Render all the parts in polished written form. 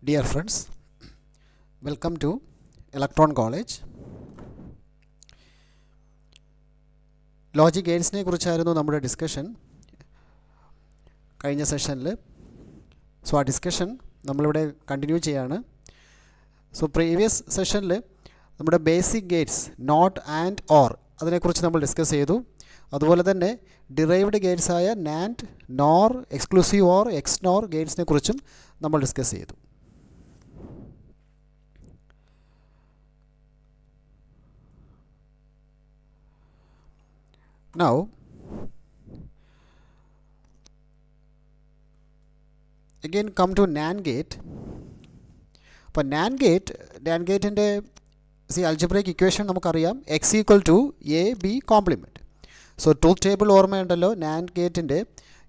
Dear friends, welcome to Electron College. Logic ഗെയിൻസിനെ കുറിച്ചായിരുന്നു നമ്മുടെ ഡിസ്കഷൻ കഴിഞ്ഞ സെഷനിൽ. സോ ആ ഡിസ്കഷൻ നമ്മളിവിടെ കണ്ടിന്യൂ ചെയ്യാണ്. സോ പ്രീവിയസ് സെഷനിൽ നമ്മുടെ basic gates NOT and OR അതിനെക്കുറിച്ച് നമ്മൾ ഡിസ്കസ് ചെയ്തു. അതുപോലെ തന്നെ ഡിറൈവ്ഡ് ഗേറ്റ്സ് ആയ NAND, NOR, exclusive OR, X NOR ഗേറ്റ്സിനെ കുറിച്ചും നമ്മൾ ഡിസ്കസ് ചെയ്തു. Now, again come to NAND gate. അപ്പോൾ NAND ഗേറ്റിൻ്റെ algebraic equation നമുക്കറിയാം, x equal to A B complement. So truth table ഓർമ്മയുണ്ടല്ലോ NAND ഗേറ്റിൻ്റെ.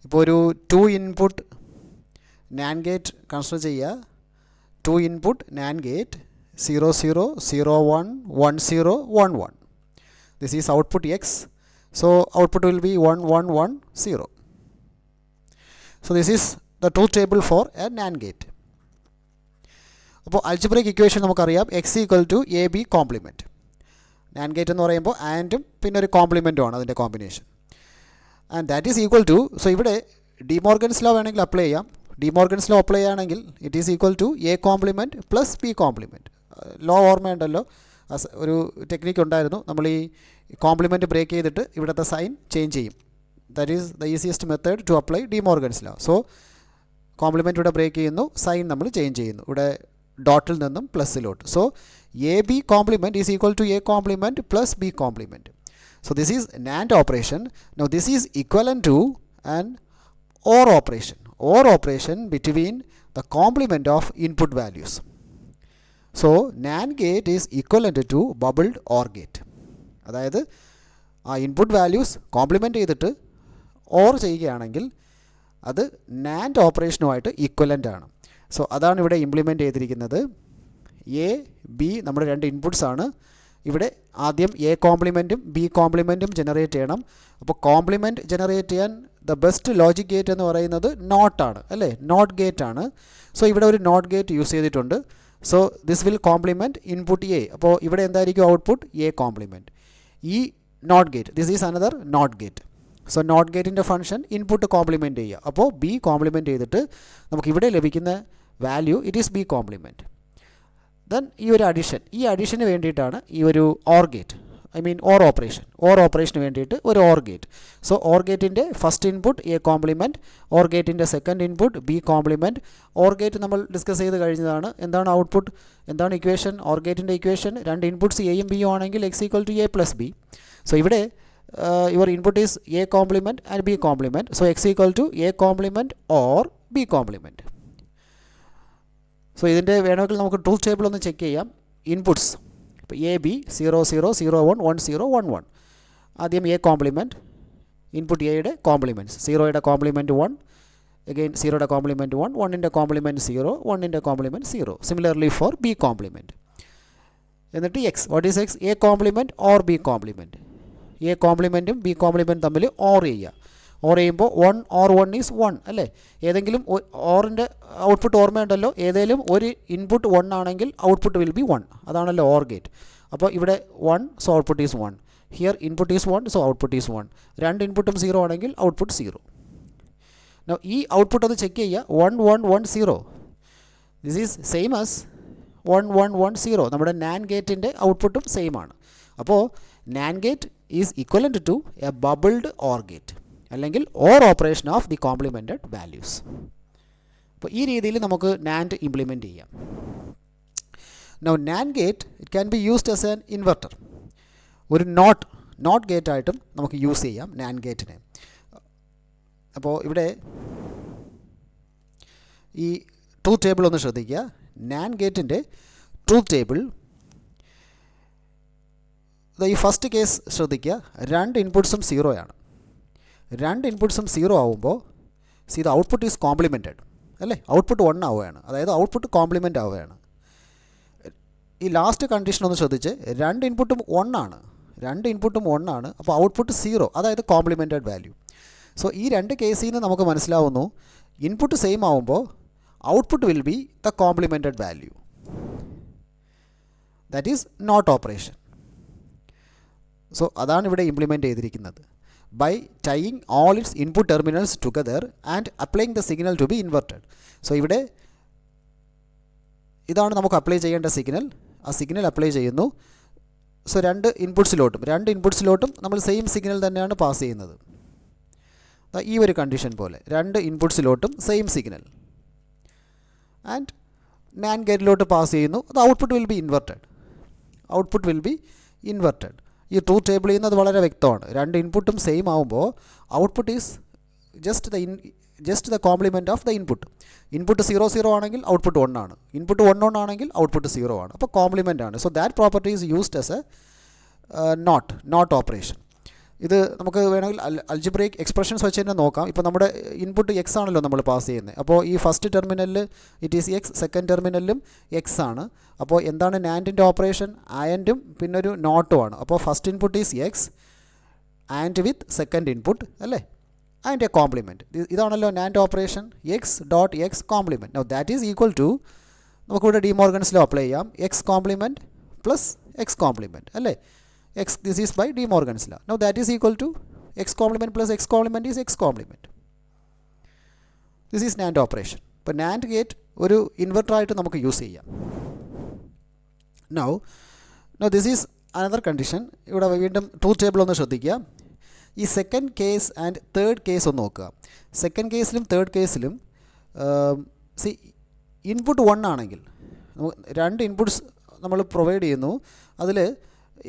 ഇപ്പോൾ ഒരു 2 ഇൻപുട്ട് NAND ഗേറ്റ് കൺസിഡർ ചെയ്യുക. 2 input NAND gate 0 0 0 1 1 0 1 1. This is output x. So output will be 1 1 1 0. So this is the truth table for a NAND gate. അപ്പോൾ algebraic equation നമുക്കറിയാം, x equal to A B complement. NAND gate എന്ന് പറയുമ്പോൾ ആൻഡും പിന്നെ ഒരു കോംപ്ലിമെൻറ്റും ആണ് അതിൻ്റെ combination. And that is equal to, so ഇവിടെ ഡിമോർഗൻസ് ലോ വേണമെങ്കിൽ അപ്ലൈ ചെയ്യാം. ഡിമോർഗൻസ് ലോ അപ്ലൈ ചെയ്യുകയാണെങ്കിൽ it is equal to A complement plus B complement. Law ഓർമ്മയുണ്ടല്ലോ, ഒരു ടെക്നിക്ക് ഉണ്ടായിരുന്നു. നമ്മൾ ഈ കോംപ്ലിമെൻറ്റ് ബ്രേക്ക് ചെയ്തിട്ട് ഇവിടുത്തെ സൈൻ ചേഞ്ച് ചെയ്യും. That is the easiest method to apply De Morgan's law. So complement ഇവിടെ ബ്രേക്ക് ചെയ്യുന്നു, സൈൻ നമ്മൾ ചേഞ്ച് ചെയ്യുന്നു ഇവിടെ ഡോട്ടിൽ നിന്നും പ്ലസ്സിലോട്ട്. So A B complement is equal to A complement plus B complement. So this is NAND operation. Now this is equivalent to an OR operation. OR operation between the complement of input values. So NAND gate is equivalent to bubbled OR gate. അതായത് ആ input values compliment ചെയ്തിട്ട് or ചെയ്യുകയാണെങ്കിൽ അത് NAND ഓപ്പറേഷനുമായിട്ട് equivalent ആണ്. So അതാണ് ഇവിടെ implement ചെയ്തിരിക്കുന്നത്. A B നമ്മുടെ രണ്ട് ഇൻപുട്സ് ആണ്. ഇവിടെ ആദ്യം എ കോംപ്ലിമെൻറ്റും ബി കോംപ്ലിമെൻറ്റും ജനറേറ്റ് ചെയ്യണം. അപ്പോൾ കോംപ്ലിമെൻറ്റ് ജനറേറ്റ് ചെയ്യാൻ ദ ബെസ്റ്റ് ലോജിക് ഗേറ്റ് എന്ന് പറയുന്നത് നോട്ടാണ്, അല്ലേ? നോട്ട് ഗേറ്റ് ആണ്. സോ ഇവിടെ ഒരു നോട്ട് ഗേറ്റ് യൂസ് ചെയ്തിട്ടുണ്ട്. So this will complement input A. അപ്പോൾ ഇവിടെ എന്തായിരിക്കും ഔട്ട്പുട്ട്? A complement. ഈ NOT gate, this is another NOT gate. So NOT ഗേറ്റിൻ്റെ ഫംഗ്ഷൻ ഇൻപുട്ട് കോംപ്ലിമെൻറ്റ് ചെയ്യുക. അപ്പോൾ ബി കോംപ്ലിമെൻറ്റ് ചെയ്തിട്ട് നമുക്ക് ഇവിടെ ലഭിക്കുന്ന value it is B complement. Then ഈ ഒരു അഡീഷൻ, ഈ അഡീഷന് വേണ്ടിയിട്ടാണ് ഈ ഒരു OR gate, I mean OR operation. OR ഓപ്പറേഷന് വേണ്ടിയിട്ട് ഒരു ഓർ ഗേറ്റ്. സോ ഓർ ഗേറ്റിൻ്റെ first input A complement, OR ഗേറ്റിൻ്റെ second input B complement. OR gate നമ്മൾ ഡിസ്കസ് ചെയ്ത് കഴിഞ്ഞതാണ്. എന്താണ് ഔട്ട്പുട്ട്, എന്താണ് ഇക്വേഷൻ? ഓർ ഗേറ്റിൻ്റെ ഇക്വേഷൻ രണ്ട് ഇൻപുട്ട്സ് എയും ബിയും ആണെങ്കിൽ X equal to A plus B. So ഇവിടെ your input is A complement and B complement. So X equal to A complement OR B complement. So ഇതിൻ്റെ വേണമെങ്കിൽ നമുക്ക് ട്രൂത്ത് ടേബിൾ ഒന്ന് ചെക്ക് ചെയ്യാം. ഇൻപുട്ട്സ് ഇപ്പോൾ എ ബി 0 0 0 1 1 0 1 1. ആദ്യം A complement, input എയുടെ complements. 0യുടെ കോംപ്ലിമെൻറ്റ് 1, അഗെയിൻ 0യുടെ കോംപ്ലിമെൻറ്റ് 1, 1ൻ്റെ കോംപ്ലിമെൻറ്റ് 0, 1ൻ്റെ complement 0. Similarly for B complement. എന്നിട്ട് X, what is X? A complement OR B complement. A കോംപ്ലിമെൻറ്റും ബി കോംപ്ലിമെൻറ്റും തമ്മിൽ ഓർ ചെയ്യുക. ഓർ ചെയ്യുമ്പോൾ 1 ഓർ 1 ഈസ് 1, അല്ലേ? ഏതെങ്കിലും ഓറിൻ്റെ ഔട്ട്പുട്ട് ഓർമ്മയുണ്ടല്ലോ, ഏതെങ്കിലും ഒരു ഇൻപുട്ട് 1 ആണെങ്കിൽ ഔട്ട്പുട്ട് വിൽ ബി 1. അതാണല്ലോ ഓർ ഗേറ്റ്. അപ്പോൾ ഇവിടെ 1, so output is 1. Here input is 1, so output is 1. രണ്ട് ഇൻപുട്ടും 0 ആണെങ്കിൽ ഔട്ട്പുട്ട് 0. Now ഈ ഔട്ട്പുട്ട് ഒന്ന് ചെക്ക് ചെയ്യുക. 1 1 1 0. This is same as 1 1 1 0. നമ്മുടെ NAND ഗേറ്റിൻ്റെ ഔട്ട്പുട്ടും സെയിം ആണ്. അപ്പോൾ NAND gate is equivalent to a bubbled OR gate, അല്ലെങ്കിൽ OR operation of the complemented values. അപ്പോൾ ഈ രീതിയിൽ നമുക്ക് NAND ഇംപ്ലിമെൻറ്റ് ചെയ്യാം. Now NAND gate it can be used as an inverter. ഒരു നോട്ട് ഗേറ്റ് ആയിട്ടും നമുക്ക് യൂസ് ചെയ്യാം NAND ഗേറ്റിനെ. അപ്പോൾ ഇവിടെ ഈ ട്രൂത്ത് ടേബിൾ ഒന്ന് ശ്രദ്ധിക്കുക. NAND ഗേറ്റിൻ്റെ ട്രൂത്ത് ടേബിൾ, ഈ ഫസ്റ്റ് കേസ് ശ്രദ്ധിക്കുക. രണ്ട് ഇൻപുട്ട്സും 0 ആണ്. രണ്ട് ഇൻപുട്ട്സും 0 ആവുമ്പോൾ ദ ഔട്ട്പുട്ട് ഈസ് കോംപ്ലിമെൻറ്റഡ്, അല്ലേ? ഔട്ട്പുട്ട് 1 ആവുകയാണ്, അതായത് ഔട്ട്പുട്ട് കോംപ്ലിമെൻ്റ് ആവുകയാണ്. ഈ ലാസ്റ്റ് കണ്ടീഷൻ ഒന്ന് ശ്രദ്ധിച്ച്, രണ്ട് ഇൻപുട്ടും 1 ആണ്. രണ്ട് ഇൻപുട്ടും 1 ആണ്. അപ്പോൾ ഔട്ട്പുട്ട് 0, അതായത് കോംപ്ലിമെൻറ്റഡ് വാല്യൂ. സോ ഈ രണ്ട് കേസിൽ നിന്ന് നമുക്ക് മനസ്സിലാവുന്നു, ഇൻപുട്ട് സെയിം ആവുമ്പോൾ output will be the complemented value. That is NOT operation. So അതാണ് ഇവിടെ ഇംപ്ലിമെൻറ്റ് ചെയ്തിരിക്കുന്നത്. By tying all its input terminals together and applying the signal to be inverted. So ഇവിടെ ഇതാണ് നമുക്ക് അപ്ലൈ ചെയ്യേണ്ട സിഗ്നൽ. ആ signal apply ചെയ്യുന്നു. So രണ്ട് ഇൻപുട്സിലോട്ടും നമ്മൾ സെയിം സിഗ്നൽ തന്നെയാണ് പാസ് ചെയ്യുന്നത്. ഈ ഒരു കണ്ടീഷൻ പോലെ രണ്ട് ഇൻപുട്സിലോട്ടും സെയിം സിഗ്നൽ ആൻഡ് NAND ഗേറ്റിലോട്ട് പാസ് ചെയ്യുന്നു. അത് ഔട്ട്പുട്ട് വിൽ ബി ഇൻവെർട്ടഡ്. ഈ ട്രൂത്ത് ടേബിളിൽ നിന്ന് അത് വളരെ വ്യക്തമാണ്. രണ്ട് ഇൻപുട്ടും സെയിം ആകുമ്പോൾ output is just the complement of the input. Input 0 ആണെങ്കിൽ ഔട്ട്പുട്ട് 1 ആണ്. ഇൻപുട്ട് 1 ആണെങ്കിൽ ഔട്ട്പുട്ട് 0 ആണ്. അപ്പോൾ കോംപ്ലിമെൻ്റ് ആണ്. So that property is used as a NOT operation. ഇത് നമുക്ക് വേണമെങ്കിൽ അൾജിബ്രൈക് എക്സ്പ്രഷൻസ് വെച്ച് തന്നെ നോക്കാം. ഇപ്പോൾ നമ്മുടെ ഇൻപുട്ട് എക്സ് ആണല്ലോ നമ്മൾ പാസ് ചെയ്യുന്നത്. അപ്പോൾ ഈ ഫസ്റ്റ് ടെർമിനലിൽ ഇറ്റ് ഈസ് എക്സ്, സെക്കൻഡ് ടെർമിനലിലും എക്സ് ആണ്. അപ്പോൾ എന്താണ് നാൻഡിൻ്റെ ഓപ്പറേഷൻ? ആൻഡും പിന്നൊരു നോട്ടും ആണ്. അപ്പോൾ first input is X and with second input അല്ലേ, ആൻഡ് എ കോംപ്ലിമെൻറ്റ്. ഇതാണല്ലോ NAND operation, X dot X complement. Now that is equal to, നമുക്കിവിടെ ഡിമോർഗൻസ് ലോ അപ്ലൈ ചെയ്യാം, X complement plus X complement അല്ലേ. X, this is by De Morgan's law. Now that is equal to x complement plus x complement is x complement. This is NAND operation. ഇപ്പോൾ NAND gate ഒരു inverter ആയിട്ട് നമുക്ക് use ചെയ്യാം. Now this is another condition. ഇവിടെ വീണ്ടും truth table ഒന്ന് ശ്രദ്ധിക്കുക. ഈ second case and third case ഒന്ന് നോക്കുക. സെക്കൻഡ് കേസിലും തേർഡ് കേസിലും ഇൻപുട്ട് 1 ആണെങ്കിൽ രണ്ട് ഇൻപുട്ട്സ് നമ്മൾ പ്രൊവൈഡ് ചെയ്യുന്നു. അതിൽ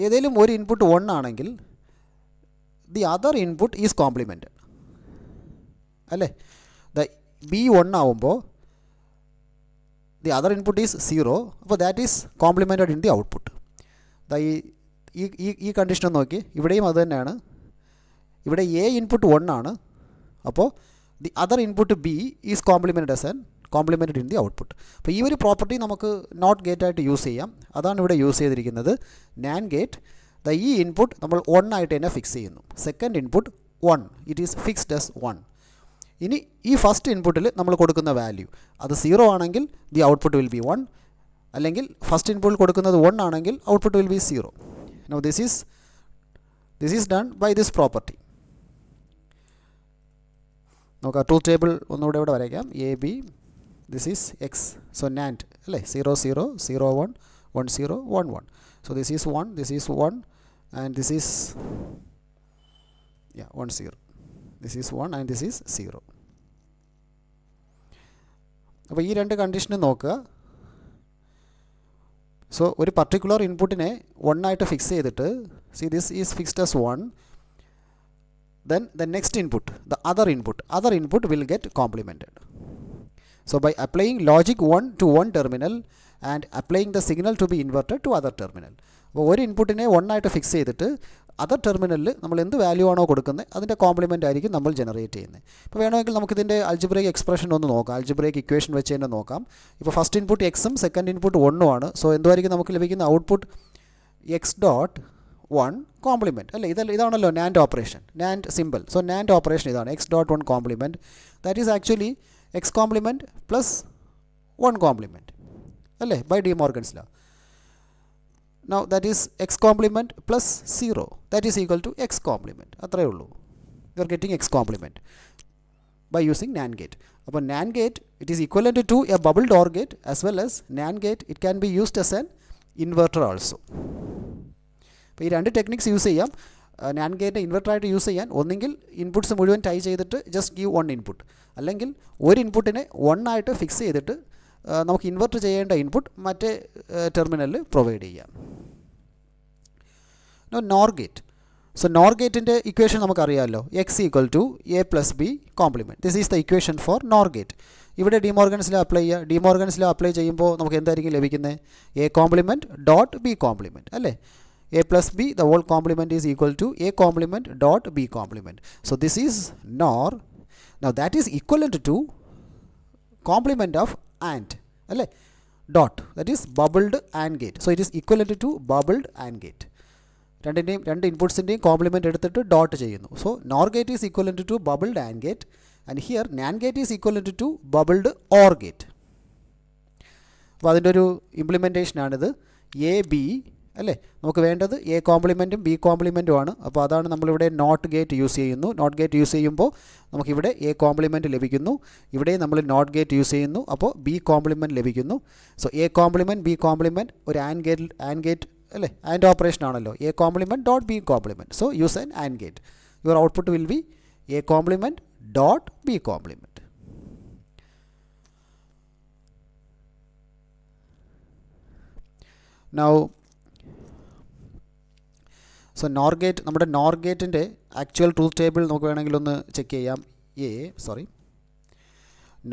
ഏതെങ്കിലും ഒരു ഇൻപുട്ട് 1 ആണെങ്കിൽ the other input is complemented അല്ലേ. ദ ബി 1 ആവുമ്പോൾ ദി അതർ ഇൻപുട്ട് ഈസ് 0. അപ്പോൾ that is complemented in the output. ഈ കണ്ടീഷൻ നോക്കി, ഇവിടെയും അത് തന്നെയാണ്. ഇവിടെ എ ഇൻപുട്ട് 1 ആണ്. അപ്പോൾ the other input B is complemented in the output. അപ്പോൾ ഈ ഒരു പ്രോപ്പർട്ടി നമുക്ക് നോട്ട് ഗേറ്റ് ആയിട്ട് യൂസ് ചെയ്യാം. അതാണ് ഇവിടെ യൂസ് ചെയ്തിരിക്കുന്നത്. NAND ഗേറ്റ് ഈ ഇൻപുട്ട് നമ്മൾ 1 ആയിട്ട് തന്നെ ഫിക്സ് ചെയ്യുന്നു. Second input 1, it is fixed as 1. ഇനി ഈ ഫസ്റ്റ് ഇൻപുട്ടിൽ നമ്മൾ കൊടുക്കുന്ന വാല്യൂ അത് 0 ആണെങ്കിൽ ദി ഔട്ട്പുട്ട് വിൽ ബി 1, അല്ലെങ്കിൽ ഫസ്റ്റ് ഇൻപുട്ടിൽ കൊടുക്കുന്നത് 1 ആണെങ്കിൽ output will be 0. Now this is done by this property. നമുക്ക് ആ ട്രൂത്ത് ടേബിൾ ഒന്നുകൂടെ ഇവിടെ വരയ്ക്കാം. A B, this is x, so NAND അല്ലേ, 0 0 0 1 1 0 1 1. so this is 1, this is 1 and this is 1 0. this is 1 and this is 0. അപ്പോൾ ഈ രണ്ട് കണ്ടീഷനും നോക്കുക. സോ ഒരു പർട്ടിക്കുലർ ഇൻപുട്ടിനെ 1 ആയിട്ട് ഫിക്സ് ചെയ്തിട്ട് this is fixed as 1, then the next input, the other input will get complemented. So by applying logic 1 to one terminal and applying the signal to be inverted to other terminal. അപ്പോൾ ഒരു ഇൻപുട്ടിനെ 1 ആയിട്ട് fix ചെയ്തിട്ട് other ടെർമിനലിൽ നമ്മൾ എന്ത് value ആണോ കൊടുക്കുന്നത് അതിൻ്റെ കോംപ്ലിമെൻ്റ് ആയിരിക്കും നമ്മൾ ജനറേറ്റ് ചെയ്യുന്നത്. ഇപ്പോൾ വേണമെങ്കിൽ നമുക്കിതിൻ്റെ അൾജിബ്രൈക് എക്സ്പ്രഷൻ ഒന്ന് നോക്കാം, അൾജിബ്രൈക് ഇക്വേഷൻ വെച്ച് തന്നെ നോക്കാം. ഇപ്പോൾ ഫസ്റ്റ് ഇൻപുട്ട് എക്സും സെക്കൻഡ് ഇൻപുട്ട് 1 ആണ്. സോ എന്തുമായിരിക്കും നമുക്ക് ലഭിക്കുന്ന ഔട്ട്പുട്ട്? എക്സ് ഡോട്ട് 1 കോംപ്ലിമെൻറ്റ് അല്ലേ. ഇതാണല്ലോ NAND operation, NAND simple. So NAND operation ഇതാണ്, X dot 1 complement. That is actually x complement plus 1 complement അല്ലേ, by De Morgan's law. Now that is x complement plus 0, that is equal to x complement. അത്രയേ ഉള്ളൂ. You are getting x complement by using NAND gate. അപ്പോൾ NAND gate it is equivalent to a bubbled OR gate as well as NAND gate it can be used as an inverter also. അപ്പോൾ ഈ രണ്ട് techniques use ചെയ്യാം. NAND gate ഇൻവെർട്ടറായിട്ട് use ചെയ്യാൻ ഒന്നെങ്കിൽ inputs മുഴുവൻ tie ചെയ്തിട്ട് just give 1 input, അല്ലെങ്കിൽ ഒരു ഇൻപുട്ടിനെ 1 ആയിട്ട് ഫിക്സ് ചെയ്തിട്ട് നമുക്ക് ഇൻവെർട്ട് ചെയ്യേണ്ട ഇൻപുട്ട് മറ്റേ ടെർമിനലിൽ പ്രൊവൈഡ് ചെയ്യാം. NOR gate. സോ NOR ഗേറ്റിൻ്റെ ഇക്വേഷൻ നമുക്കറിയാമല്ലോ, X equal to A plus B complement. This is the equation for NOR gate. ഇവിടെ De Morgan's law അപ്ലൈ ചെയ്യുക. De Morgan's law അപ്ലൈ ചെയ്യുമ്പോൾ നമുക്ക് എന്തായിരിക്കും ലഭിക്കുന്നത്? A complement dot B complement അല്ലേ. A plus b, the whole complement is equal to a complement dot b complement. So this is NOR. Now that is equivalent to complement of AND alle dot, that is bubbled AND gate. So it is equivalent to bubbled AND gate. രണ്ട് ഇൻപുട്സിൻ്റെയും compliment എടുത്തിട്ട് dot ചെയ്യുന്നു. So NOR gate is equivalent to bubbled AND gate and here NAND gate is equivalent to bubbled OR gate. അപ്പോൾ അതിൻ്റെ ഒരു ഇംപ്ലിമെൻറ്റേഷനാണിത്. A B അല്ലേ, നമുക്ക് വേണ്ടത് A കോംപ്ലിമെൻറ്റും ബി കോംപ്ലിമെൻറ്റും ആണ്. അപ്പോൾ അതാണ് നമ്മളിവിടെ നോട്ട് ഗേറ്റ് യൂസ് ചെയ്യുന്നു. നോട്ട് ഗേറ്റ് യൂസ് ചെയ്യുമ്പോൾ നമുക്കിവിടെ എ കോംപ്ലിമെൻറ്റ് ലഭിക്കുന്നു, ഇവിടെ നമ്മൾ നോട്ട് ഗേറ്റ് യൂസ് ചെയ്യുന്നു, അപ്പോൾ ബി കോംപ്ലിമെൻറ്റ് ലഭിക്കുന്നു. So A complement B compliment ഒരു ആൻഡ് ഗേറ്റ് അല്ലേ, ആൻഡ് ഓപ്പറേഷൻ ആണല്ലോ. A complement dot B complement, so use an and gate. Your output will B A complement dot B compliment. Now so nor gate, നമ്മുടെ nor ഗേറ്റിൻ്റെ actual truth table നമുക്ക് വേണമെങ്കിൽ ഒന്ന് check ചെയ്യാം.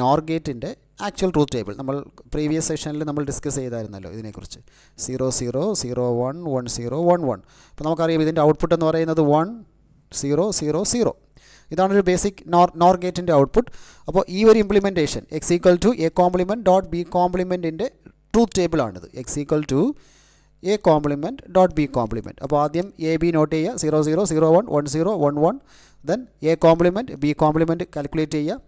Nor ഗേറ്റിൻ്റെ actual truth table നമ്മൾ previous സെഷനിൽ നമ്മൾ ഡിസ്കസ് ചെയ്തായിരുന്നല്ലോ ഇതിനെക്കുറിച്ച്. 0 0 0 1 1 0 1 1. അപ്പോൾ നമുക്കറിയാം ഇതിൻ്റെ ഔട്ട്പുട്ട് എന്ന് പറയുന്നത് 1 0 0 0. ഇതാണൊരു ബേസിക് നോർ ഗേറ്റിൻ്റെ ഔട്ട്പുട്ട്. അപ്പോൾ ഈ ഒരു implementation X equal to A complement dot B കോംപ്ലിമെൻറ്റിൻ്റെ ട്രൂത്ത് ടേബിളാണിത്. X equal to A complement dot B complement. അപ്പോൾ ആദ്യം എ ബി നോട്ട് ചെയ്യുക, 0 0 0 1 1 0 1 1. Then A complement B complement calculate ചെയ്യുക,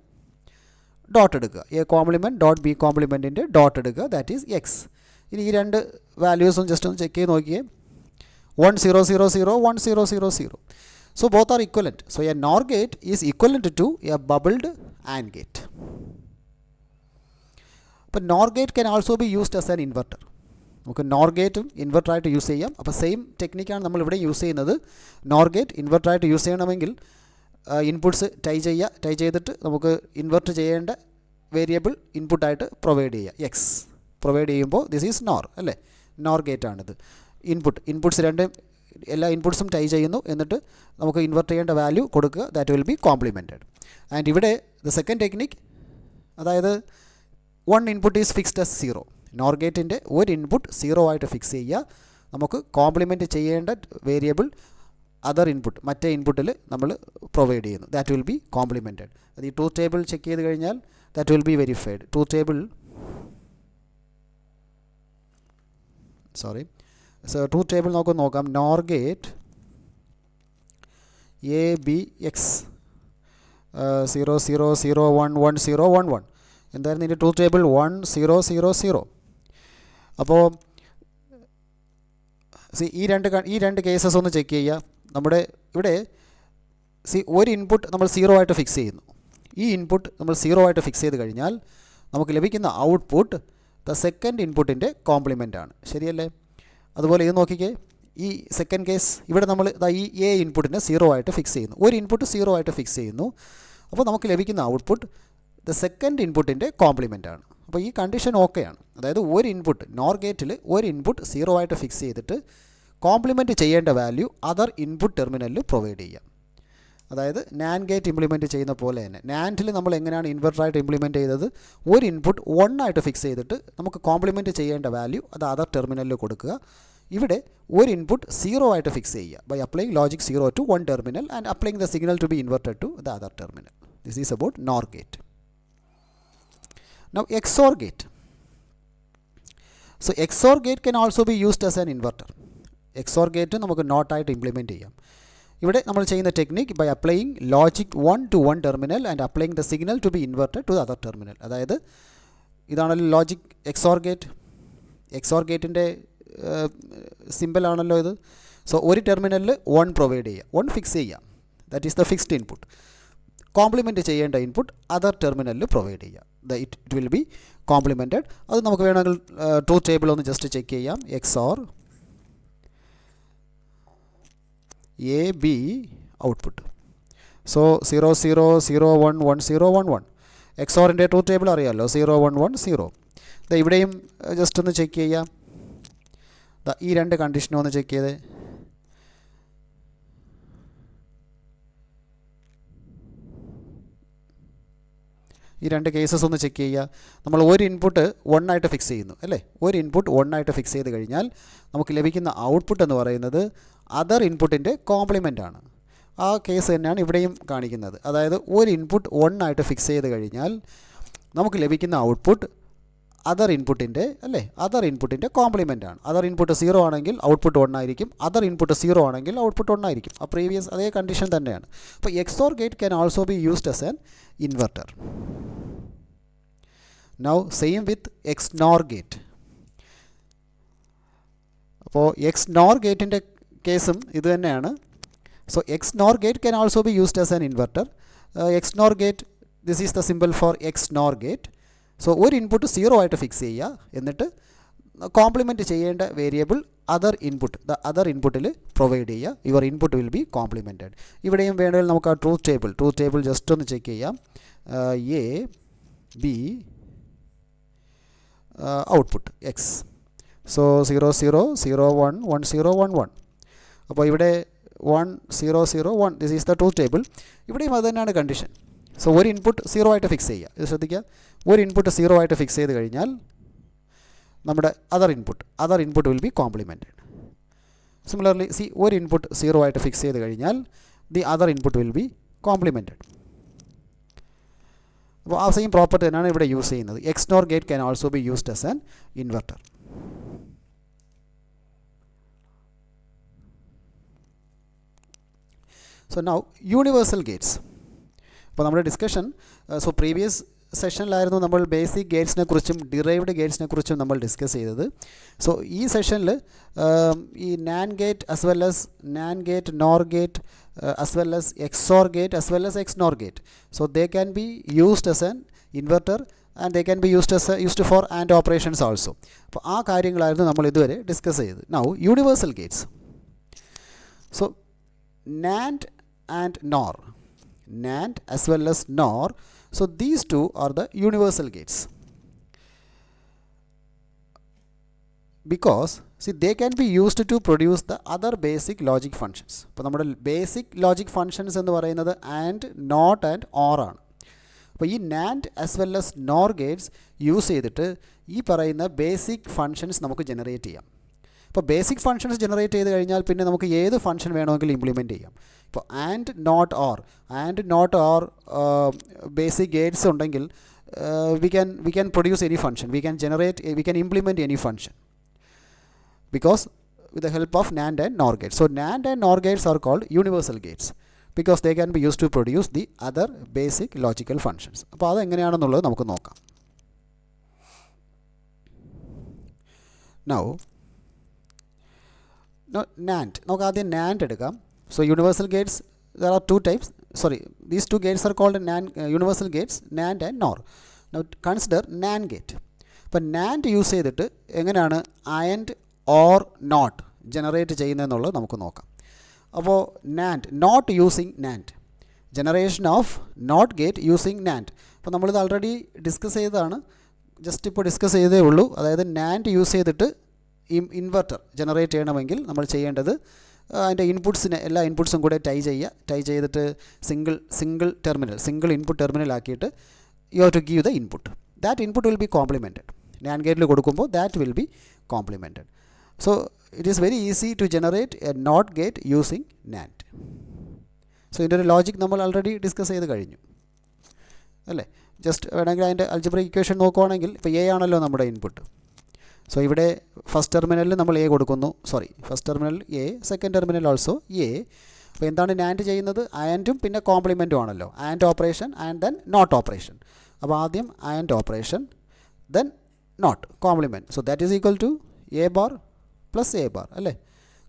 ഡോട്ട് എടുക്കുക. എ കോംപ്ലിമെൻറ്റ് ഡോട്ട് ബി കോംപ്ലിമെൻറ്റിൻ്റെ dot എടുക്കുക, that is X. ഇനി ഈ രണ്ട് വാല്യൂസും ജസ്റ്റ് ഒന്ന് ചെക്ക് ചെയ്ത് നോക്കിയേ. 1 0 0 0 1 0 0 0. So both are equivalent. So a NOR gate is equivalent to a bubbled AND gate. But NOR gate can also be used as an inverter. നമുക്ക് nor ഗേറ്റും ഇൻവെർട്ടറായിട്ട് use ചെയ്യാം. അപ്പോൾ സെയിം ടെക്നിക്കാണ് നമ്മളിവിടെ യൂസ് ചെയ്യുന്നത്. നോർ ഗേറ്റ് ഇൻവെർട്ടറായിട്ട് യൂസ് ചെയ്യണമെങ്കിൽ inputs tie ചെയ്തിട്ട് നമുക്ക് ഇൻവെർട്ട് ചെയ്യേണ്ട വേരിയബിൾ ഇൻപുട്ടായിട്ട് പ്രൊവൈഡ് ചെയ്യുക. എക്സ് പ്രൊവൈഡ് ചെയ്യുമ്പോൾ ദിസ് ഈസ് നോർ അല്ലേ, നോർ ഗേറ്റാണിത്. ഇൻപുട്ട്സ് രണ്ടും എല്ലാ ഇൻപുട്ട്സും ടൈ ചെയ്യുന്നു, എന്നിട്ട് നമുക്ക് ഇൻവെർട്ട് ചെയ്യേണ്ട വാല്യൂ കൊടുക്കുക, that will be complemented. And ഇവിടെ ദ സെക്കൻഡ് ടെക്നിക്, അതായത് 1 input is fixed as 0. NOR ഗേറ്റിൻ്റെ ഒരു ഇൻപുട്ട് 0 ആയിട്ട് ഫിക്സ് ചെയ്യുക, നമുക്ക് കോംപ്ലിമെൻറ്റ് ചെയ്യേണ്ട വേരിയബിൾ അതർ ഇൻപുട്ട് മറ്റേ ഇൻപുട്ടിൽ നമ്മൾ പ്രൊവൈഡ് ചെയ്യുന്നു, ദാറ്റ് വിൽ ബി കോംപ്ലിമെൻറ്റഡ്. അത് ഈ ട്രൂത്ത് ടേബിൾ ചെക്ക് ചെയ്ത് കഴിഞ്ഞാൽ that will B verified. Truth table truth table നമുക്ക് നോക്കാം. Nor gate A B X 0 0 0 1 1 0 1 1. എന്തായിരുന്നു ഇതിൻ്റെ ട്രൂത്ത് ടേബിൾ? 1 0 0 0. അപ്പോൾ ഈ രണ്ട് കേസസ് ഒന്ന് ചെക്ക് ചെയ്യുക. നമ്മുടെ ഇവിടെ ഒരു ഇൻപുട്ട് നമ്മൾ 0 ആയിട്ട് ഫിക്സ് ചെയ്യുന്നു. ഈ ഇൻപുട്ട് നമ്മൾ 0 ആയിട്ട് ഫിക്സ് ചെയ്ത് കഴിഞ്ഞാൽ നമുക്ക് ലഭിക്കുന്ന ഔട്ട്പുട്ട് ദ സെക്കൻഡ് ഇൻപുട്ടിൻ്റെ കോംപ്ലിമെൻ്റ് ആണ്, ശരിയല്ലേ? അതുപോലെ ഇത് നോക്കിക്കേ, ഈ സെക്കൻഡ് കേസ് ഇവിടെ നമ്മൾ ഈ എ ഇൻപുട്ടിനെ 0 ആയിട്ട് ഫിക്സ് ചെയ്യുന്നു. ഒരു ഇൻപുട്ട് 0 ആയിട്ട് ഫിക്സ് ചെയ്യുന്നു, അപ്പോൾ നമുക്ക് ലഭിക്കുന്ന ഔട്ട്പുട്ട് ദ സെക്കൻഡ് ഇൻപുട്ടിൻ്റെ കോംപ്ലിമെൻ്റ് ആണ്. അപ്പോൾ ഈ കണ്ടീഷൻ ഓക്കെയാണ്. അതായത് ഒരു ഇൻപുട്ട് നോർ ഗേറ്റിൽ ഒരു ഇൻപുട്ട് 0 ആയിട്ട് ഫിക്സ് ചെയ്തിട്ട് കോംപ്ലിമെൻറ്റ് ചെയ്യേണ്ട വാല്യൂ അതർ ഇൻപുട്ട് ടെർമിനലിൽ പ്രൊവൈഡ് ചെയ്യാം. അതായത് നാൻഡ് ഗേറ്റ് ഇംപ്ലിമെൻറ്റ് ചെയ്യുന്ന പോലെ തന്നെ നാൻഡിൽ നമ്മൾ എങ്ങനെയാണ് ഇൻവെർട്ടറായിട്ട് ഇംപ്ലിമെൻറ്റ് ചെയ്തത്? ഒരു ഇൻപുട്ട് 1 ആയിട്ട് ഫിക്സ് ചെയ്തിട്ട് നമുക്ക് കോംപ്ലിമെൻറ്റ് ചെയ്യേണ്ട വാല്യൂ അത് അതർ ടെർമിനലിൽ കൊടുക്കുക. ഇവിടെ ഒരു ഇൻപുട്ട് 0 ആയിട്ട് ഫിക്സ് ചെയ്യുക by applying logic 0 to 1 terminal and applying the signal to be inverted to the other terminal. This is about NOR gate. Now XOR gate. So XOR gate can also be used as an inverter. XOR gate നമുക്ക് NOT ആയിട്ട് implement ചെയ്യാം. ഇവിടെ നമ്മൾ ചെയ്യുന്ന technique by applying logic 1 to 1 terminal and applying the signal to be inverted to the other terminal. അതായത് ഇതാണല്ലോ logic XOR gate. XOR ഗേറ്റിൻ്റെ സിമ്പിളാണല്ലോ ഇത്. സോ ഒരു ടെർമിനലിൽ 1 പ്രൊവൈഡ് ചെയ്യുക, 1 ഫിക്സ് ചെയ്യുക, that is the fixed input. Complement ചെയ്യേണ്ട ഇൻപുട്ട് അതർ ടെർമിനലിൽ പ്രൊവൈഡ് ചെയ്യുക, ഇറ്റ് വിൽ ബി കോംപ്ലിമെൻറ്റഡ്. അത് നമുക്ക് വേണമെങ്കിൽ ട്രൂത്ത് ടേബിൾ ഒന്ന് ജസ്റ്റ് ചെക്ക് ചെയ്യാം. XOR A B output. So 0 0 0 1 1 0 1 1. XORൻ്റെ ട്രൂത്ത് ടേബിൾ അറിയാമല്ലോ, 0 1 1 0. ഇവിടെയും ജസ്റ്റ് ഒന്ന് ചെക്ക് ചെയ്യാം. ഈ രണ്ട് കണ്ടീഷനും ഒന്ന് ചെക്ക് ചെയ്തേ. ഈ രണ്ട് കേസസ് ഒന്ന് ചെക്ക് ചെയ്യുക. നമ്മൾ ഒരു ഇൻപുട്ട് 1 ആയിട്ട് ഫിക്സ് ചെയ്യുന്നു അല്ലേ, ഒരു ഇൻപുട്ട് 1 ആയിട്ട് ഫിക്സ് ചെയ്ത് കഴിഞ്ഞാൽ നമുക്ക് ലഭിക്കുന്ന ഔട്ട്പുട്ട് എന്ന് പറയുന്നത് അതർ ഇൻപുട്ടിൻ്റെ കോംപ്ലിമെൻ്റ് ആണ്. ആ കേസ് തന്നെയാണ് ഇവിടെയും കാണിക്കുന്നത്. അതായത് ഒരു ഇൻപുട്ട് 1 ആയിട്ട് ഫിക്സ് ചെയ്ത് കഴിഞ്ഞാൽ നമുക്ക് ലഭിക്കുന്ന ഔട്ട്പുട്ട് അതർ ഇൻപുട്ടിൻ്റെ അതർ ഇൻപുട്ടിൻ്റെ കോംപ്ലിമെൻ്റ് ആണ്. അതർ ഇൻപുട്ട് 0 ആണെങ്കിൽ ഔട്ട്പുട്ട് 1 ആയിരിക്കും, അതർ ഇൻപുട്ട് 0 ആണെങ്കിൽ ഔട്ട്പുട്ട് 1 ആയിരിക്കും. ആ പ്രീവിയസ് അതേ കണ്ടീഷൻ തന്നെയാണ്. അപ്പോൾ XOR gate can also be used as an inverter. Now same with XNOR gate. അപ്പോൾ എക്സ് നോർ ഗേറ്റിൻ്റെ കേസും ഇത് തന്നെയാണ്. So XNOR gate can also be used as an inverter. XNOR gate, this is the simple for XNOR gate. So ഒരു input 0 ആയിട്ട് fix ചെയ്യുക, എന്നിട്ട് complement ചെയ്യേണ്ട variable other input, the other ഇൻപുട്ടിൽ provide ചെയ്യുക. Your input will be complemented. ഇവിടെയും വേണമെങ്കിൽ നമുക്ക് ആ ട്രൂത്ത് ടേബിൾ ജസ്റ്റ് ഒന്ന് ചെക്ക് ചെയ്യാം. A B output X. So 0 0 0 1 1 0 1 1. അപ്പോൾ ഇവിടെ 1 0 0 1, this is the truth table. ഇവിടെയും അത് തന്നെയാണ് കണ്ടീഷൻ. സോ ഒരു ഇൻപുട്ട് 0 ആയിട്ട് ഫിക്സ് ചെയ്യുക. ഇത് ശ്രദ്ധിക്കുക, ഒരു ഇൻപുട്ട് 0 ആയിട്ട് ഫിക്സ് ചെയ്ത് കഴിഞ്ഞാൽ നമ്മുടെ other input will be complemented. Similarly ഒരു ഇൻപുട്ട് 0 ആയിട്ട് ഫിക്സ് ചെയ്ത് കഴിഞ്ഞാൽ the other input will be complemented. അപ്പോൾ ആ സെയിം പ്രോപ്പർട്ടി തന്നെയാണ് ഇവിടെ യൂസ് ചെയ്യുന്നത്. X nor gate can also be used as an inverter. So now universal Gates. അപ്പോൾ നമ്മുടെ ഡിസ്കഷൻ, സോ പ്രീവിയസ് സെഷനിലായിരുന്നു നമ്മൾ ബേസിക് ഗേറ്റ്സിനെ കുറിച്ചും ഡിറൈവ്ഡ് ഗേറ്റ്സിനെ കുറിച്ചും നമ്മൾ ഡിസ്കസ് ചെയ്തത്. സോ ഈ സെഷനിൽ ഈ നാൻ gate as well as naan gate, nor gate, as well as XOR gate, as well as XNOR gate. So they can be used as an inverter and they can be used for AND operations also. അപ്പോൾ ആ കാര്യങ്ങളായിരുന്നു നമ്മൾ ഇതുവരെ discuss ചെയ്തത്. Now universal Gates. So NAND and NOR, NAND as well as NOR, so these two are the universal gates. Because see, they can be used to produce the other basic logic functions. അപ്പോൾ നമ്മുടെ basic logic functions എന്ന് പറയുന്നത് and, not and or ആണ്. അപ്പോൾ ഈ NAND as well as nor Gates use ചെയ്തിട്ട് ഈ പറയുന്ന ബേസിക് ഫങ്ഷൻസ് നമുക്ക് ജനറേറ്റ് ചെയ്യാം. ഇപ്പോൾ ബേസിക് ഫങ്ഷൻസ് ജനറേറ്റ് ചെയ്ത് കഴിഞ്ഞാൽ പിന്നെ നമുക്ക് ഏത് ഫങ്ഷൻ വേണമെങ്കിലും ഇംപ്ലിമെൻറ്റ് ചെയ്യാം. ഇപ്പോൾ AND NOT OR basic gates ഉണ്ടെങ്കിൽ we can produce any function, we can implement any function, because with the help of NAND and NOR gates. So NAND and NOR gates are called universal gates because they can be used to produce the other basic logical functions. അപ്പോൾ അത് എങ്ങനെയാണെന്നുള്ളത് നമുക്ക് നോക്കാം. Now NAND, നമുക്ക് ആദ്യം NAND എടുക്കാം. So universal gates, there are two types. These two gates are called universal gates, NAND and NOR. Now consider NAND gate. അപ്പോൾ NAND use ചെയ്തിട്ട് എങ്ങനെയാണ് AND ഓർ നോട്ട് ജനറേറ്റ് ചെയ്യുന്നതെന്നുള്ളത് നമുക്ക് നോക്കാം. അപ്പോൾ NAND, NOT using NAND, generation of NOT gate using NAND. അപ്പോൾ നമ്മളിത് already discuss ചെയ്തതാണ്, ജസ്റ്റ് ഇപ്പോൾ ഡിസ്കസ് ചെയ്തേ ഉള്ളൂ. അതായത് നാൻഡ് യൂസ് ചെയ്തിട്ട് ഇൻവെർട്ടർ ജനറേറ്റ് ചെയ്യണമെങ്കിൽ നമ്മൾ ചെയ്യേണ്ടത് അതിൻ്റെ ഇൻപുട്സിനെ, എല്ലാ ഇൻപുട്സും കൂടെ ടൈ ചെയ്തിട്ട് സിംഗിൾ ഇൻപുട്ട് ടെർമിനൽ ആക്കിയിട്ട് you have to give the input. That input will be complemented. NAND ഗേറ്റിൽ കൊടുക്കുമ്പോൾ that will be complemented. So it is very easy to generate a NOT gate using NAND. So ഇതിൻ്റെ ഒരു logic നമ്മൾ already discuss ചെയ്ത് കഴിഞ്ഞു അല്ലേ. Just വേണമെങ്കിൽ അതിൻ്റെ അൾജിബ്രിക് ഇക്വേഷൻ നോക്കുവാണെങ്കിൽ, ഇപ്പോൾ എ ആണല്ലോ നമ്മുടെ ഇൻപുട്ട്. സോ ഇവിടെ ഫസ്റ്റ് ടെർമിനലിൽ നമ്മൾ എ കൊടുക്കുന്നു, first terminal A, second terminal also A. അപ്പോൾ എന്താണ് നാൻഡ് ചെയ്യുന്നത്? ആൻഡും പിന്നെ കോംപ്ലിമെൻറ്റും ആണല്ലോ. AND operation AND then NOT operation. അപ്പോൾ ആദ്യം AND operation, then NOT complement. So that is equal to A bar plus A bar അല്ലേ.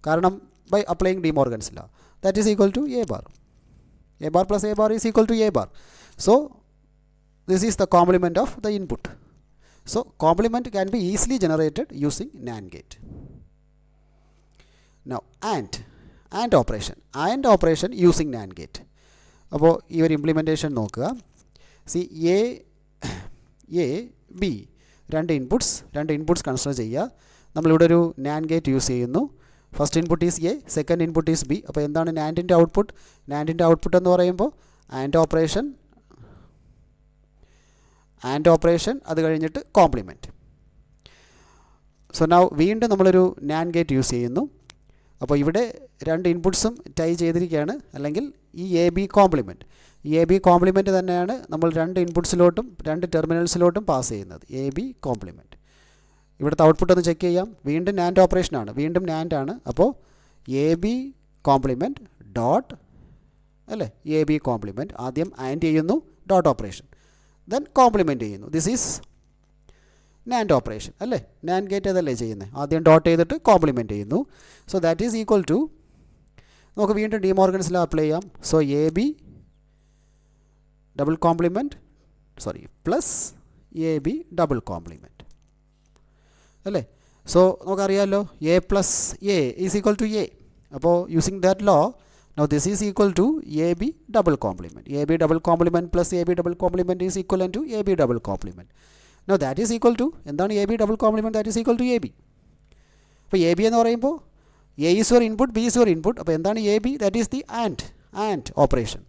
കാരണം by applying De Morgan's law, that is equal to A bar. A bar plus A bar is equal to A bar. So this is the complement of the input. So complement can be easily generated using NAND gate. Now AND operation using NAND gate. അപ്പോൾ ഈ ഒരു implementation നോക്കുക. C A B രണ്ട് inputs consider ചെയ്യുക. നമ്മളിവിടെ ഒരു NAND gate use ചെയ്യുന്നു. First input is A, second input is B. അപ്പോൾ എന്താണ് നാൻഡിൻ്റെ ഔട്ട്പുട്ട്? നാൻഡിൻ്റെ ഔട്ട്പുട്ട് എന്ന് പറയുമ്പോൾ ആൻഡ് ഓപ്പറേഷൻ അത് കഴിഞ്ഞിട്ട് കോംപ്ലിമെൻറ്റ്. സോ നൗ വീണ്ടും നമ്മളൊരു NAND ഗേറ്റ് യൂസ് ചെയ്യുന്നു. അപ്പോൾ ഇവിടെ രണ്ട് ഇൻപുട്സും ടൈ ചെയ്തിരിക്കുകയാണ്, അല്ലെങ്കിൽ ഈ എ ബി കോംപ്ലിമെൻറ്റ് തന്നെയാണ് നമ്മൾ രണ്ട് ഇൻപുട്സിലോട്ടും രണ്ട് ടെർമിനൽസിലോട്ടും പാസ് ചെയ്യുന്നത്. A B complement. ഇവിടുത്തെ ഔട്ട്പുട്ട് ഒന്ന് ചെക്ക് ചെയ്യാം. വീണ്ടും നാൻഡ് ഓപ്പറേഷനാണ്, വീണ്ടും നാൻഡ് ആണ്. അപ്പോൾ എ ബി കോംപ്ലിമെൻറ്റ് ഡോട്ട് അല്ലേ, എ ബി കോംപ്ലിമെൻറ്റ്. ആദ്യം ആൻഡ് ചെയ്യുന്നു, ഡോട്ട് ഓപ്പറേഷൻ, ദെൻ കോംപ്ലിമെൻറ്റ് ചെയ്യുന്നു. ദിസ് ഈസ് NAND ഓപ്പറേഷൻ അല്ലേ. NAND ഗേറ്റ് അതല്ലേ ചെയ്യുന്നത്, ആദ്യം ഡോട്ട് ചെയ്തിട്ട് കോംപ്ലിമെൻറ്റ് ചെയ്യുന്നു. So that is equal to, നമുക്ക് വീണ്ടും ഡി മോർഗൻസ് ലോ അപ്ലൈ ചെയ്യാം. So A B double complement plus A B double complement അല്ലേ. സോ നമുക്കറിയാമല്ലോ A plus A is equal to A. അപ്പോൾ using that law now this is equal to AB double complement. AB double complement plus AB double complement is equivalent to AB double complement. Now that is equal to എന്താണ് AB double complement? That is equal to AB. അപ്പോൾ AB എന്ന് പറയുമ്പോൾ A is your input, B is your input. അപ്പോൾ എന്താണ് AB? That is the AND operation.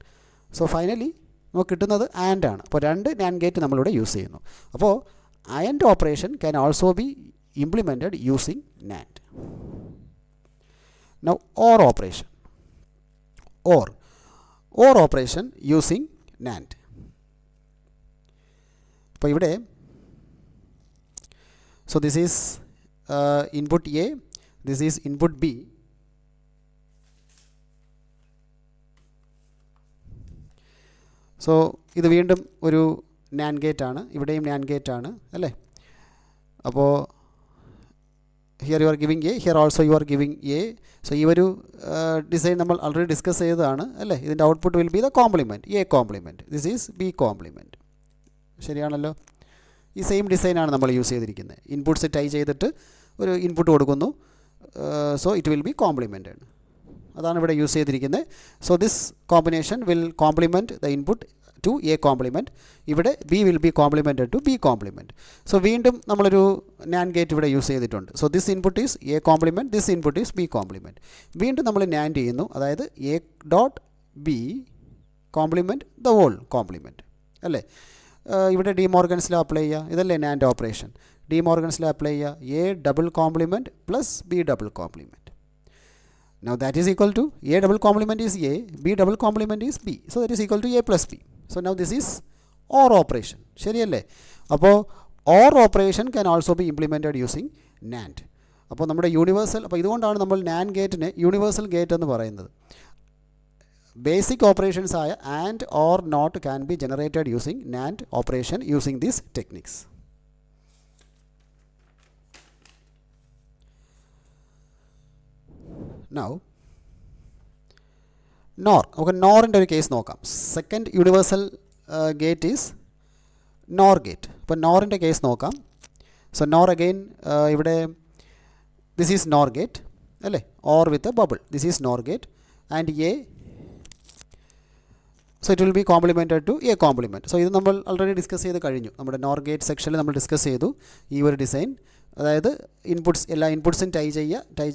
So finally നമുക്ക് കിട്ടുന്നത് AND ആണ്. അപ്പോൾ രണ്ട് NAND ഗേറ്റ് നമ്മളിവിടെ യൂസ് ചെയ്യുന്നു. അപ്പോൾ AND operation can also be implemented using NAND. Now OR operation. OR operation using NAND. അപ്പോൾ ഇവിടെ so this is input A, this is input B. So ഇത് വീണ്ടും ഒരു NAND ഗേറ്റ് ആണ്, ഇവിടെയും NAND ഗേറ്റ് ആണ് അല്ലേ. അപ്പോൾ here you are giving A, here also you are giving A. So ഈ ഒരു ഡിസൈൻ നമ്മൾ ഓൾറെഡി ഡിസ്കസ് ചെയ്തതാണ് അല്ലേ. ഇതിൻ്റെ output will B the compliment, A complement, this is B compliment. ശരിയാണല്ലോ. ഈ സെയിം ഡിസൈനാണ് നമ്മൾ യൂസ് ചെയ്തിരിക്കുന്നത്. ഇൻപുട്ട്സ് ടൈ ചെയ്തിട്ട് ഒരു ഇൻപുട്ട് കൊടുക്കുന്നു, so it will be complemented. അതാണ് ഇവിടെ യൂസ് ചെയ്തിരിക്കുന്നത്. So this combination will complement the input to A complement. ഇവിടെ B will be complemented to B complement. So വീണ്ടും നമ്മളൊരു NAND ഗേറ്റ് ഇവിടെ യൂസ് ചെയ്തിട്ടുണ്ട്. So this input is A complement, this input is B complement. വീണ്ടും നമ്മൾ NAND ചെയ്യുന്നു, അതായത് A dot B complement the whole complement അല്ലേ. ഇവിടെ ഡി മോർഗൻസ് ലോ അപ്ലൈ ചെയ്യുക, ഇതല്ലേ NAND operation. De Morgan's law apply ചെയ്യുക, A double complement plus B double complement. Now that is equal to A double complement is A, B double complement is B. So that is equal to A plus B. So now this is OR operation. ശരിയല്ലേ. അപ്പോൾ OR operation can also be implemented using NAND. അപ്പോൾ നമ്മുടെ universal, അപ്പോൾ ഇതുകൊണ്ടാണ് നമ്മൾ NAND ഗേറ്റിനെ universal gate എന്ന് പറയുന്നത്. Basic operations ആയ AND OR NOT can be generated using NAND operation using these techniques. Now NOR, നമുക്ക് NORൻ്റെ ഒരു കേസ് നോക്കാം. Second universal gate is NOR gate. അപ്പോൾ NORൻ്റെ കേസ് നോക്കാം. സോ NOR അഗെയിൻ ഇവിടെ ദിസ് ഈസ് NOR ഗേറ്റ് അല്ലേ, OR with a bubble. This is NOR gate and a, so it will be complemented to A complement. So ഇത് നമ്മൾ already discuss ചെയ്ത് കഴിഞ്ഞു. നമ്മുടെ NOR ഗേറ്റ് സെക്ഷനിൽ നമ്മൾ ഡിസ്കസ് ചെയ്തു ഈ ഒരു ഡിസൈൻ. അതായത് ഇൻപുട്ട്സ്, എല്ലാ ഇൻപുട്ട്സും ടൈ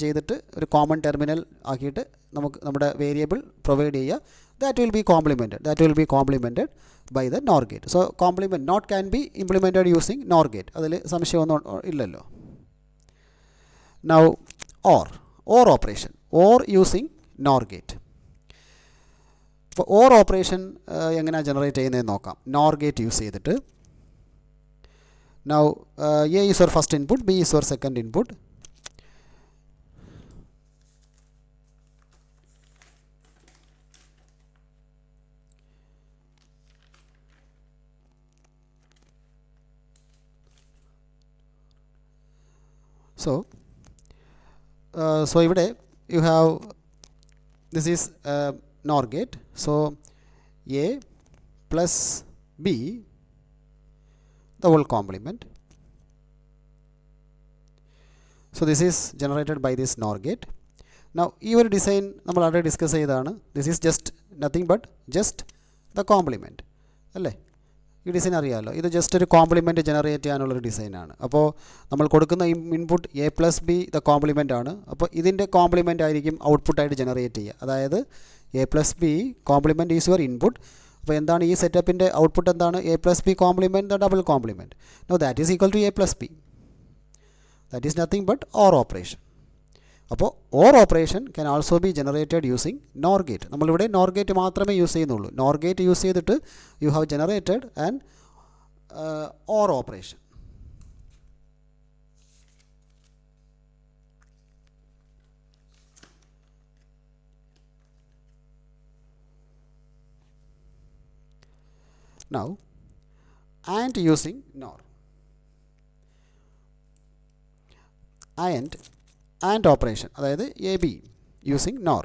ചെയ്തിട്ട് ഒരു കോമൺ ടെർമിനൽ ആക്കിയിട്ട് നമുക്ക് നമ്മുടെ വേരിയബിൾ പ്രൊവൈഡ് ചെയ്യുക. That will be complemented by the NOR gate. So complement NOT can be implemented using NOR gate, അതിൽ സംശയമൊന്നും ഇല്ലല്ലോ. Now OR operation, OR using NOR gate. അപ്പോൾ OR ഓപ്പറേഷൻ എങ്ങനെയാണ് ജനറേറ്റ് ചെയ്യുന്നതെന്ന് നോക്കാം. NOR ഗേറ്റ് യൂസ് ചെയ്തിട്ട് now A is your first input, B is your second input. So ഇവിടെ you have, this is NOR gate. So A plus B the whole complement. So this is generated by this NOR gate. Now ഈ ഒരു design നമ്മൾ already discuss ചെയ്തതാണ്. This is nothing but just the complement അല്ലേ. ഈ design അറിയാമല്ലോ, ഇത് just ഒരു compliment generate ചെയ്യാനുള്ളൊരു ഡിസൈനാണ്. അപ്പോൾ നമ്മൾ കൊടുക്കുന്ന input A plus B the complement ആണ്. അപ്പോൾ ഇതിൻ്റെ കോംപ്ലിമെൻ്റ് ആയിരിക്കും ഔട്ട്പുട്ടായിട്ട് ജനറേറ്റ് ചെയ്യുക. അതായത് A plus B complement is your input. അപ്പോൾ എന്താണ് ഈ സെറ്റപ്പിൻ്റെ ഔട്ട്പുട്ട്? എന്താണ്? A plus B complement the double complement. No that is equal to A plus B. That is nothing but OR operation. അപ്പോൾ OR operation can also be generated using NOR gate. നമ്മളിവിടെ NOR gate മാത്രമേ use ചെയ്യുന്നുള്ളൂ. NOR gate use ചെയ്തിട്ട് you have generated and OR operation. Now AND using NOR. AND operation, അതായത് A B using NOR.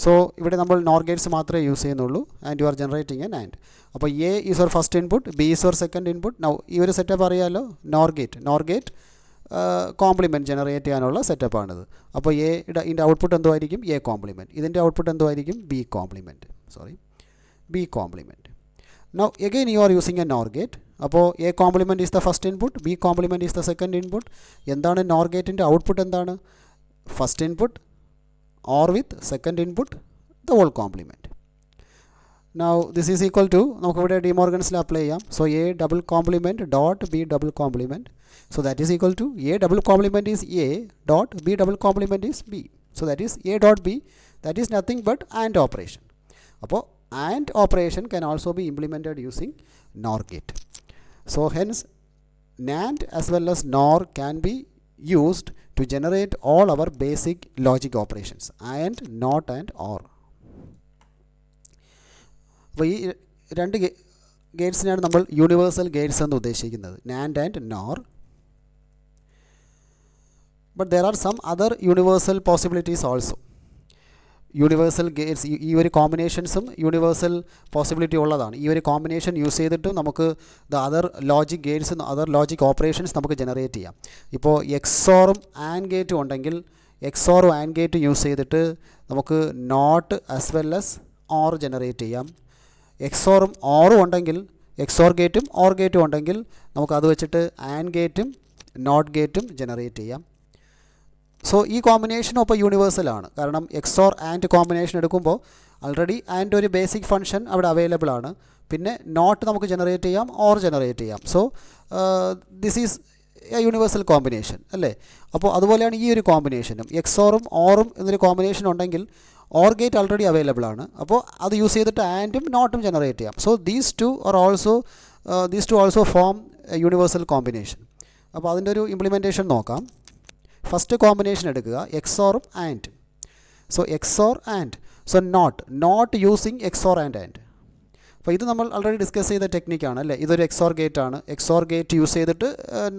So ഇവിടെ നമ്മൾ NOR gates മാത്രമേ use ചെയ്യുന്നുള്ളൂ and you are generating an AND. അപ്പോൾ A is your first input, B is your second input. Now ഈ ഒരു setup അറിയാമല്ലോ, nor gate compliment generate ചെയ്യാനുള്ള സെറ്റപ്പാണിത്. അപ്പോൾ ഇതിൻ്റെ ഔട്ട്പുട്ട് എന്തുമായിരിക്കും? A complement. ഇതിൻ്റെ ഔട്ട്പുട്ട് എന്തുമായിരിക്കും? B complement. Now again you are using a NOR gate. അപ്പോൾ A complement is the first input, B complement is the second input. എന്താണ് നോർ ഗേറ്റിൻ്റെ ഔട്ട്പുട്ട്? എന്താണ്? First input OR with second input the whole complement. Now this is equal to, നമുക്കിവിടെ ഡിമോർഗൻസിൽ apply ചെയ്യാം. So A double complement dot B double complement. So that is equal to A double complement is A dot B double complement is B. So that is A dot B, that is nothing but AND operation. അപ്പോൾ AND operation can also be implemented using NOR gate. So hence NAND as well as NOR can be used to generate all our basic logic operations, AND, NOT and OR. അപ്പോൾ ഈ രണ്ട് ഗേറ്റ്സിനാണ് നമ്മൾ universal Gates എന്ന് ഉദ്ദേശിക്കുന്നത്, NAND and NOR. But there are some other universal possibilities also. Universal Gates, ഈ ഒരു കോമ്പിനേഷൻസും universal possibility ഉള്ളതാണ്. ഈ ഒരു കോമ്പിനേഷൻ യൂസ് ചെയ്തിട്ട് നമുക്ക് the other logic Gates, other logic operations നമുക്ക് ജനറേറ്റ് ചെയ്യാം. ഇപ്പോൾ എക്സോറും ആൻഡ് ഗേറ്റും ഉണ്ടെങ്കിൽ എക്സോറും ആൻഡ് ഗേറ്റും യൂസ് ചെയ്തിട്ട് നമുക്ക് NOT as well as OR generate ചെയ്യാം. എക്സോറും ഓറും ഉണ്ടെങ്കിൽ, എക്സോർ ഗേറ്റും ഓർ ഗേറ്റും ഉണ്ടെങ്കിൽ നമുക്കത് വെച്ചിട്ട് ആൻഡ് ഗേറ്റും നോട്ട് ഗേറ്റും ജനറേറ്റ് ചെയ്യാം. സോ ഈ കോമ്പിനേഷൻ ഇപ്പോൾ യൂണിവേഴ്സലാണ്. കാരണം എക്സോർ ആൻഡ് കോമ്പിനേഷൻ എടുക്കുമ്പോൾ ആൾറെഡി ആൻഡ് ഒരു ബേസിക് ഫംഗ്ഷൻ അവിടെ അവൈലബിൾ ആണ്. പിന്നെ നോട്ട് നമുക്ക് ജനറേറ്റ് ചെയ്യാം, ഓർ ജനറേറ്റ് ചെയ്യാം. So this is A universal combination അല്ലേ. അപ്പോൾ അതുപോലെയാണ് ഈ ഒരു കോമ്പിനേഷനും. എക്സോറും ഓറും എന്നൊരു കോമ്പിനേഷൻ ഉണ്ടെങ്കിൽ ഓർ ഗേറ്റ് ആൾറെഡി അവൈലബിൾ ആണ്. അപ്പോൾ അത് യൂസ് ചെയ്തിട്ട് ആൻഡും നോട്ടും ജനറേറ്റ് ചെയ്യാം. So these two also form a universal combination. അപ്പോൾ അതിൻ്റെ ഒരു ഇംപ്ലിമെൻറ്റേഷൻ നോക്കാം. ഫസ്റ്റ് കോമ്പിനേഷൻ എടുക്കുക, എക്സോറും AND. So XOR AND, so NOT using XOR AND. അപ്പോൾ ഇത് നമ്മൾ ഓൾറെഡി ഡിസ്കസ് ചെയ്ത ടെക്നിക്കാണ് അല്ലേ. ഇതൊരു എക്സോർ ഗേറ്റ് ആണ്. എക്സോർ ഗേറ്റ് യൂസ് ചെയ്തിട്ട്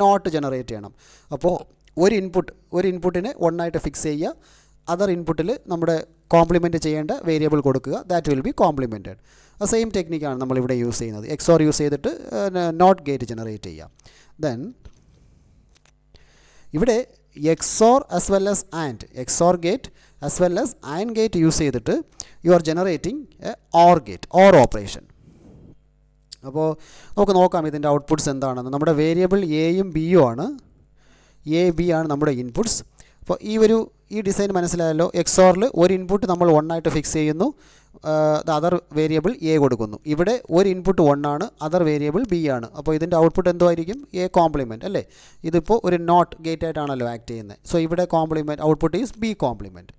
നോട്ട് ജനറേറ്റ് ചെയ്യണം. അപ്പോൾ ഒരു ഇൻപുട്ടിനെ ഒന്നായിട്ട് ഫിക്സ് ചെയ്യുക, അതർ ഇൻപുട്ടിൽ നമ്മുടെ കോംപ്ലിമെൻറ്റ് ചെയ്യേണ്ട വേരിയബിൾ കൊടുക്കുക, ദാറ്റ് വിൽ ബി കോംപ്ലിമെൻറ്റഡ്. ആ സെയിം ടെക്നിക്കാണ് നമ്മളിവിടെ യൂസ് ചെയ്യുന്നത്. എക്സോർ യൂസ് ചെയ്തിട്ട് നോട്ട് ഗേറ്റ് ജനറേറ്റ് ചെയ്യാം. ദെൻ ഇവിടെ XOR as well as AND, XOR gate as well as AND gate use ചെയ്തിട്ട് you are generating a OR gate, OR operation. അപ്പോൾ നമുക്ക് നോക്കാം ഇതിൻ്റെ ഔട്ട്പുട്ട്സ് എന്താണെന്ന്. നമ്മുടെ വേരിയബിൾ എയും ബിയും ആണ്, എ ബി ആണ് നമ്മുടെ ഇൻപുട്ട്സ്. അപ്പോൾ ഈ ഡിസൈൻ മനസ്സിലായല്ലോ. എക്സോറിൽ ഒരു ഇൻപുട്ട് നമ്മൾ ഒന്നായിട്ട് ഫിക്സ് ചെയ്യുന്നു, അതർ വേരിയബിൾ എ കൊടുക്കുന്നു. ഇവിടെ ഒരു ഇൻപുട്ട് 1 ആണ്, അതർ വേരിയബിൾ ബി ആണ്. അപ്പോൾ ഇതിൻ്റെ ഔട്ട്പുട്ട് എന്തുമായിരിക്കും? എ കോംപ്ലിമെൻറ്റ് അല്ലേ. ഇതിപ്പോൾ ഒരു നോട്ട് ഗേറ്റ് ആയിട്ടാണല്ലോ ആക്ട് ചെയ്യുന്നത്. സോ ഇവിടെ complement output is B complement.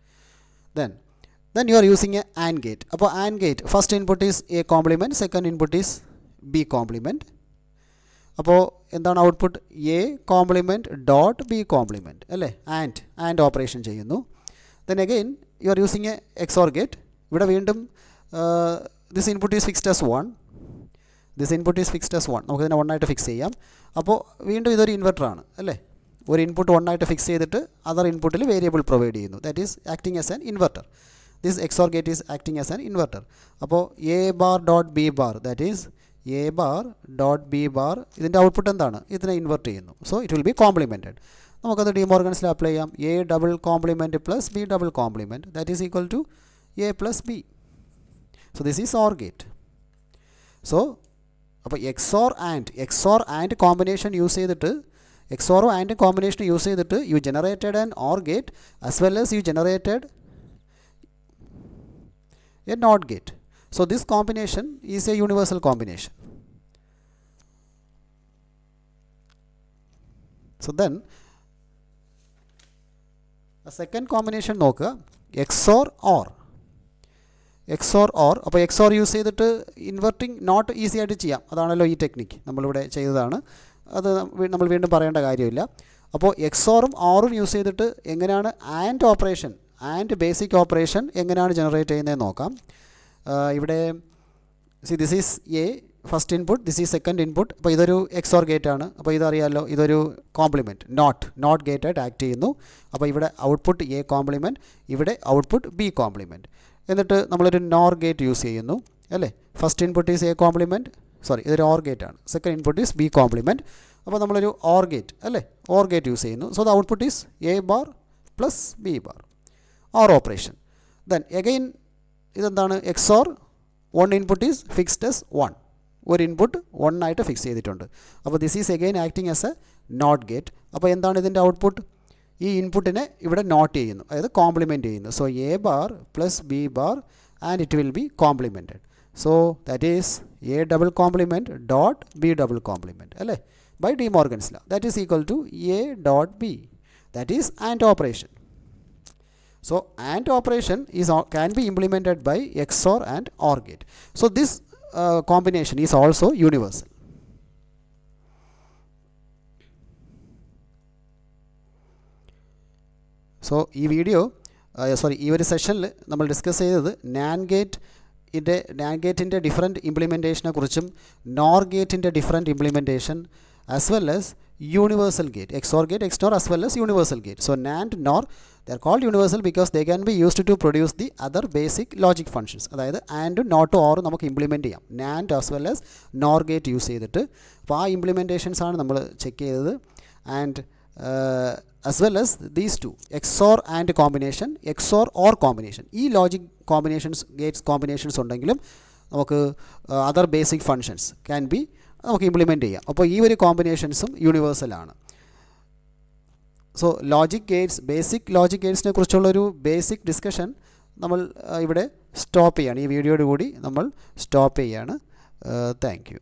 Then you are using a AND gate. അപ്പോൾ AND gate first input is A complement, second input is B complement. അപ്പോൾ എന്താണ് output? A complement dot B complement അല്ലേ. AND operation ചെയ്യുന്നു. Then again you are using a XOR gate. ഇവിടെ വീണ്ടും this input is fixed as 1, നമുക്കിതിനെ 1 ആയിട്ട് fix ചെയ്യാം. അപ്പോൾ വീണ്ടും ഇതൊരു ഇൻവെർട്ടറാണ് അല്ലേ. ഒരു ഇൻപുട്ട് 1 ആയിട്ട് ഫിക്സ് ചെയ്തിട്ട് അതർ ഇൻപുട്ടിൽ വേരിയബിൾ പ്രൊവൈഡ് ചെയ്യുന്നു, that is acting as an inverter. This XOR gate is acting as an inverter. അപ്പോൾ A bar dot B bar, that is A bar dot B bar, ഇതിൻ്റെ ഔട്ട്പുട്ട് എന്താണ്? ഇതിനെ invert ചെയ്യുന്നു. So it will be complemented. നമുക്കത് ഡിമോർഗൻസിൽ apply ചെയ്യാം. A double complement plus B double complement, that is equal to A plus B. So this is OR gate. So അപ്പോൾ XOR and combination use ചെയ്തിട്ട്, എക്സോറും and combination use ചെയ്തിട്ട് you generated an OR gate as well as you generated a NOT gate. So this combination is a universal combination. So then a second combination നോക്കുക, XOR OR. അപ്പോൾ XOR use ചെയ്തിട്ട് inverting not easy ആയിട്ട് ചെയ്യാം. അതാണല്ലോ ഈ technique, നമ്മളിവിടെ ചെയ്തതാണ്. അത് നമ്മൾ വീണ്ടും പറയേണ്ട കാര്യമില്ല. അപ്പോൾ എക്സോറും ഓറും യൂസ് ചെയ്തിട്ട് എങ്ങനെയാണ് ആൻഡ് ബേസിക് ഓപ്പറേഷൻ എങ്ങനെയാണ് ജനറേറ്റ് ചെയ്യുന്നതെന്ന് നോക്കാം. ഇവിടെ this is A, first input, this is second input. അപ്പോൾ ഇതൊരു XOR ഗേറ്റ് ആണ്. അപ്പോൾ ഇതറിയാമല്ലോ, ഇതൊരു കോംപ്ലിമെൻറ്റ് നോട്ട് ഗേറ്റായിട്ട് ആക്ട് ചെയ്യുന്നു. അപ്പോൾ ഇവിടെ ഔട്ട്പുട്ട് A കോംപ്ലിമെൻറ്റ്, ഇവിടെ ഔട്ട്പുട്ട് B കോംപ്ലിമെൻറ്റ്. എന്നിട്ട് നമ്മളൊരു NOR ഗേറ്റ് യൂസ് ചെയ്യുന്നു അല്ലേ. First input is A compliment, sorry ഇതൊരു OR ഗേറ്റ് ആണ്. Second input is B compliment. അപ്പോൾ നമ്മളൊരു OR ഗേറ്റ് അല്ലേ, OR ഗേറ്റ് യൂസ് ചെയ്യുന്നു. So the output is A bar plus B bar, OR operation. Then again ഇതെന്താണ്, XOR one input is fixed S 1, ഒരു input 1 ആയിട്ട് fix ചെയ്തിട്ടുണ്ട്. അപ്പോൾ this is again acting as a NOT gate. അപ്പോൾ എന്താണ് ഇതിൻ്റെ output, ഈ ഇൻപുട്ടിനെ ഇവിടെ നോട്ട് ചെയ്യുന്നു, അതായത് കോംപ്ലിമെൻറ്റ് ചെയ്യുന്നു. So A bar plus B bar and it will be complemented. So that is A double complement dot B double complement അല്ലേ, by De Morgan's law. That is equal to A dot B. That is AND operation. So AND operation can be implemented by XOR and OR gate. So this combination is also universal. So ഈ video ഈ ഒരു സെഷനിൽ നമ്മൾ discuss ചെയ്തത് NAND ഗേറ്റിൻ്റെ different ഇംപ്ലിമെൻറ്റേഷനെ കുറിച്ചും NOR ഗേറ്റിൻ്റെ different implementation as well as universal gate, XOR gate, XNOR as well as universal gate. So NAND, NOR, they are called universal because they can be used to produce the other basic logic functions. അതായത് AND NOT OR നമുക്ക് implement ചെയ്യാം, NAND as well as NOR gate use ചെയ്തിട്ട്. അപ്പോൾ ആ implementations ആണ് നമ്മൾ check ചെയ്തത്. And as well as these two, XOR and combination, XOR or combination. ഈ ലോജിക് കോമ്പിനേഷൻസ്, ഗേറ്റ്സ് കോമ്പിനേഷൻസ് ഉണ്ടെങ്കിലും നമുക്ക് other basic functions can be നമുക്ക് ഇംപ്ലിമെൻറ്റ് ചെയ്യാം. അപ്പോൾ ഈ ഒരു കോമ്പിനേഷൻസും യൂണിവേഴ്സലാണ്. So logic gates, basic logic ഗേറ്റ്സിനെ കുറിച്ചുള്ളൊരു ബേസിക് ഡിസ്കഷൻ നമ്മൾ ഇവിടെ സ്റ്റോപ്പ് ചെയ്യാണ്. ഈ വീഡിയോയോട് കൂടി നമ്മൾ സ്റ്റോപ്പ് ചെയ്യാണ്. Thank you.